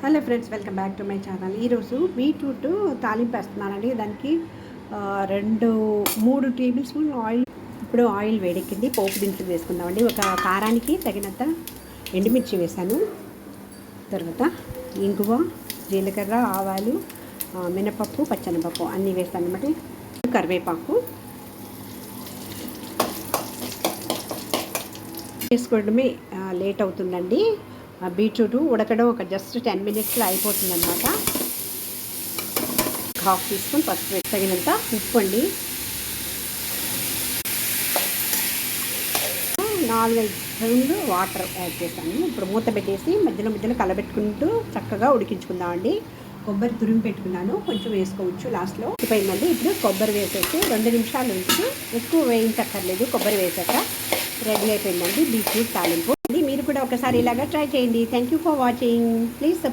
Hello friends, welcome back to my channel. ఈరోజు beetroot తాలింపు వేస్తున్నానండి. దానికి 3 టేబుల్ స్పూన్ ఆయిల్. ఇప్పుడు ఆయిల్ వేడెక్కింది, పోపు దినుసులు వేసుకుందామండి. ఒక కారానికి తగినంత ఎండుమిర్చి వేసాను. తర్వాత ఇంగువ, జీలకర్ర, ఆవాలు, మినపప్పు, పచ్చెనపప్పు అన్నీ వేస్తాను అన్నమాట. కరివేపాకు వేసుకోవడమే లేట్ అవుతుందండి. బీట్రూట్ ఉడకడం ఒక జస్ట్ 10 మినిట్స్లో అయిపోతుందన్నమాట. 1/2 టీ స్పూన్ పసుపు, తగినంత ఉప్పు అండి. 4-5 స్పూన్లు వాటర్ యాడ్ చేస్తాను. ఇప్పుడు మూత పెట్టేసి మధ్యలో కలబెట్టుకుంటూ చక్కగా ఉడికించుకుందామండి. కొబ్బరి తురిమి పెట్టుకున్నాను, కొంచెం వేసుకోవచ్చు లాస్ట్లో. అయిపోయిందండి. ఇప్పుడు కొబ్బరి వేసేసి 2 నిమిషాలు ఉంచి, ఎక్కువ వేయించక్కర్లేదు. కొబ్బరి వేసాక రెడీ అయిపోయిందండి బీట్రూట్ తాలింపు. మీరు కూడా ఒకసారి ఇలాగా ట్రై చేయండి. Thank you for watching. Please